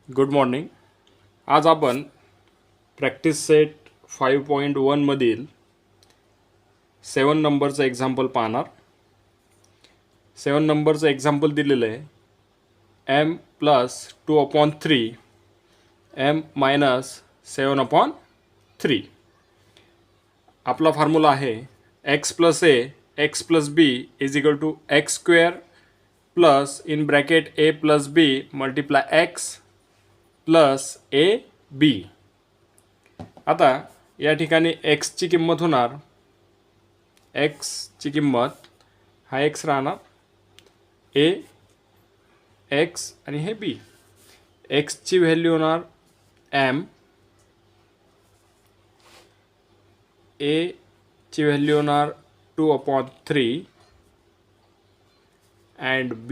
Good morning. आज आपण practice set 5.1 मधील 7 नंबरचं एक्झाम्पल पाहणार. 7 नंबरचं एक्झाम्पल दिलेलं आहे m प्लस 2/3 m मायनस 7/3. आपला फॉर्म्युला आहे x plus a x plus b is equal to x square plus in bracket a plus b multiply x plus a b. आता या ठिकाणी x ची किंमत होणार, x ची किंमत हा x राहणार, a x आणि हे b. x ची व्हॅल्यू होणार m, a ची व्हॅल्यू होणार 2/3 अँड b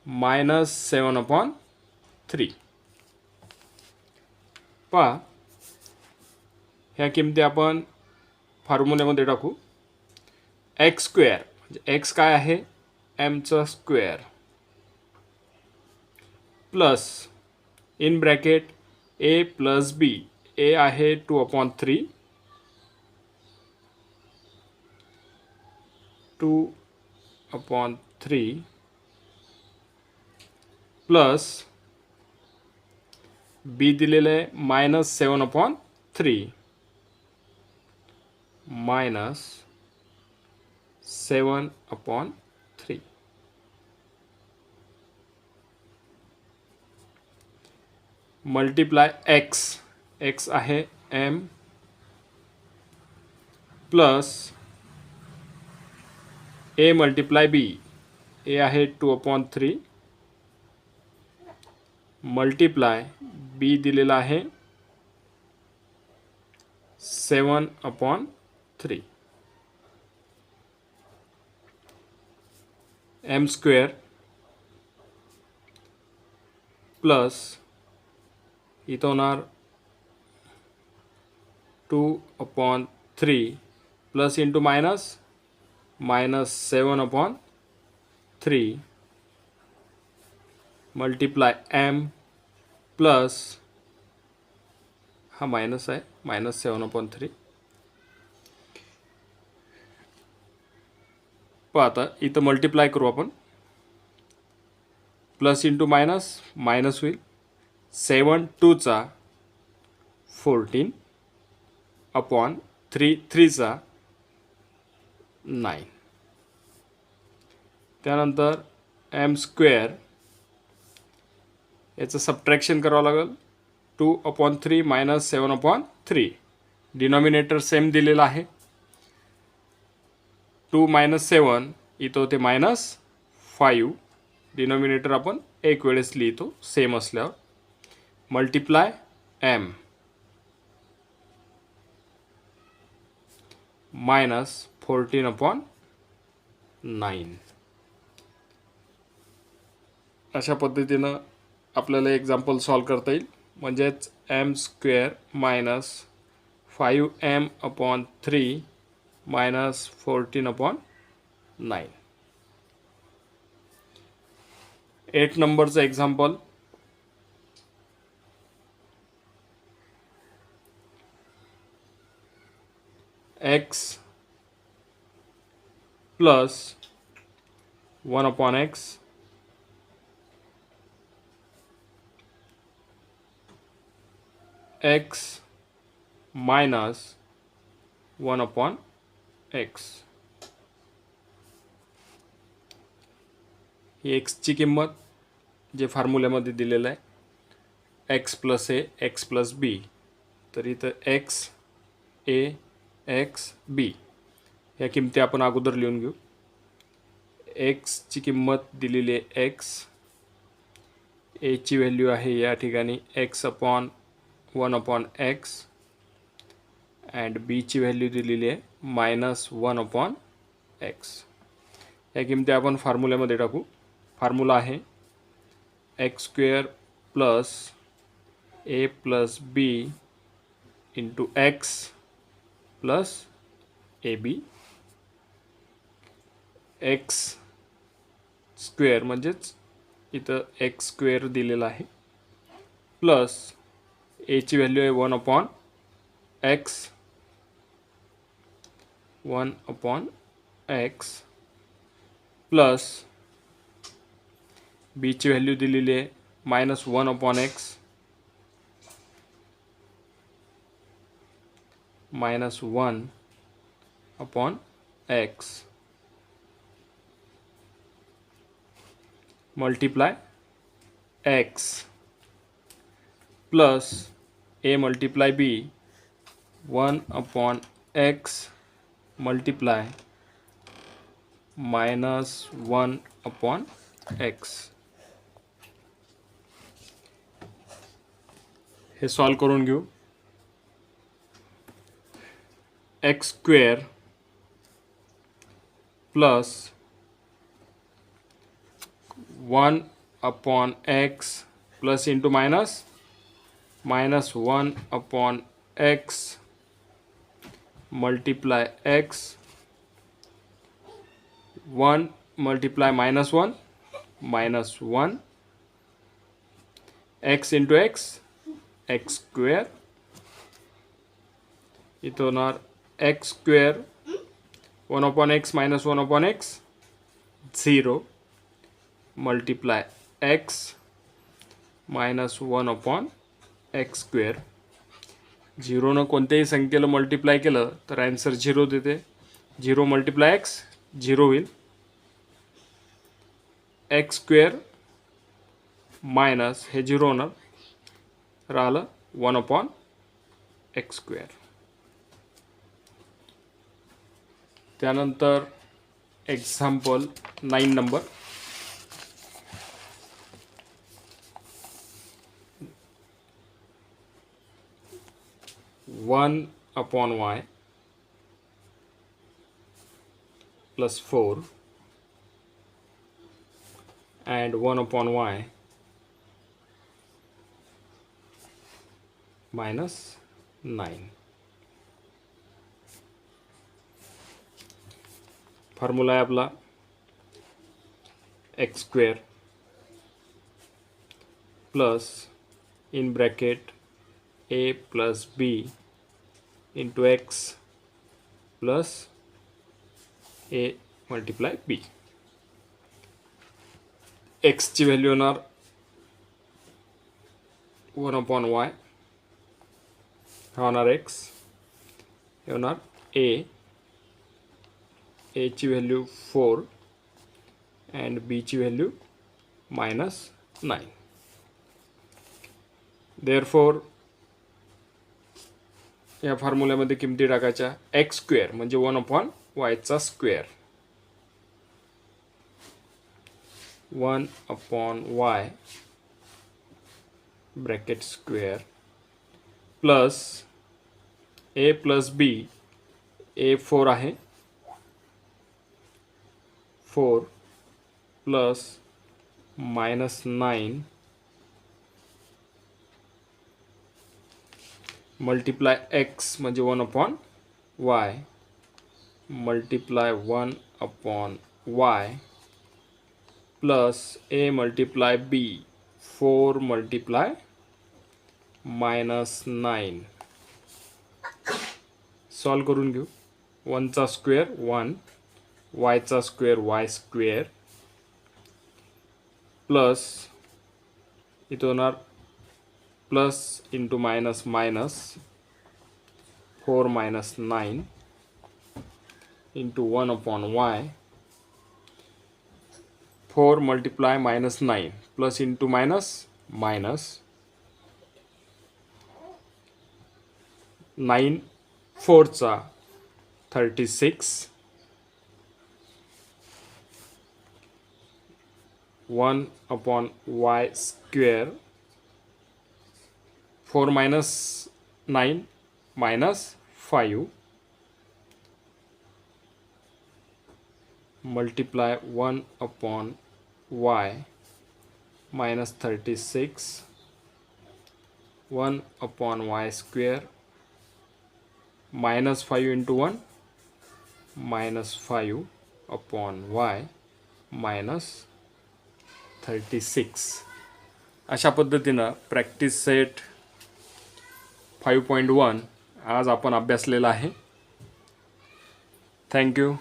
मायनस 7/3. पहा, ह्या किमती आपण फॉर्म्युल्यामध्ये टाकू. एक्स स्क्वेअर म्हणजे एक्स काय आहे, एमचा square plus in bracket A plus B. A आहे 2/3 प्लस बी दिलेलं आहे minus 7/3 minus 7/3. Multiply X, X आहे M plus A multiply B. A आहे 2/3 मल्टिप्लाय बी दिलेला आहे 7/3. एम स्क्वेअर प्लस इथं होणार 2/3 plus into minus minus 7/3 multiply m plus हा मायनस आहे मायनस 7/3. पहा आता इथं मल्टिप्लाय करू आपण, प्लस इंटू मायनस मायनस होईल. 7 2 14 अपॉन 3 3 9. त्यानंतर एम स्क्वेअर याचं सबट्रॅक्शन करावं लागेल. 2/3 मायनस 7/3. डिनॉमिनेटर सेम दिलेला आहे. 2 मायनस 7 इथं होते मायनस 5. डिनॉमिनेटर आपण एक वेळेस लिहितो सेम असल्यावर. Multiply m minus 14/9. अशा पद्धतीनं आपल्याला एक्झाम्पल सॉल्व करता येईल. म्हणजेच M square minus 5m/3 minus 14/9. 8 नंबरचं example. x plus 1/x x minus 1/x. ही x ची किंमत जे फॉर्म्युल्यामध्ये दिलेलं आहे x प्लस ए एक्स प्लस बी. तर इथं x ए एक्स बी ह्या किमती आपण अगोदर लिहून घेऊ. x ची किंमत दिलेली आहे x, ए ची व्हॅल्यू आहे या ठिकाणी x/1/x अँड बी ची व्हॅल्यू दिलेली आहे मायनस 1/x. या किमती आपण फॉर्म्युल्यामध्ये टाकू. फॉर्म्युला आहे x square plus a plus b into x plus a b x square म्हणजेच इथं एक्स स्क्वेअर दिलेला आहे प्लस एची व्हॅल्यू आहे 1/x 1/x प्लस बीची व्हॅल्यू दिलेली आहे -1/x -1/x multiply x plus a multiply b 1/x multiply -1/x हे सॉल्व करून घेऊ. x square plus 1/x plus into minus -1/x multiply x 1 multiply -1 -1 x into x x square इथं होणार x square 1/x -1/x 0 multiply x -1/x square. 0 कोणत्याही संख्येला multiply केलं तर answer 0 देते. 0 मल्टीप्लाय x 0 होईल. x स्क्वेअर मायनस हे 0 होणार राहिलं 1/x स्क्वेअर. त्यानंतर example 9 number 1/y plus 4 and 1/y minus 9. Formula आहे आपला x square plus in bracket a plus b into x plus a multiply b. x ची value होणार 1/y हा होणार x हे होणार a ची व्हॅल्यू 4 अँड b ची व्हॅल्यू -9. देअरफॉर या फॉर्म्युल्यामध्ये किमती टाकायच्या. x स्क्वेअर म्हणजे 1/y चा square 1/y bracket square plus a plus b a 4 आहे 4 प्लस -9 मल्टीप्लाय x म्हणजे 1/y multiply 1/y plus a multiply b 4 multiply -9. Solve करून घेऊ. 1 चा स्क्वेअर 1 y चा स्क्वेअर y स्क्वेअर प्लस इथं होणार plus into minus minus 4 -9 into 1/y 4 multiply -9 plus into minus minus 9 4 चा 36 1/y square 4 -9 -5 multiply 1/y -36 1/y square -5 into 1 -5 upon y -36. अशा पद्धतीनं practice set 5.1 आज आपण अभ्यासलेला आहे. थँक्यू.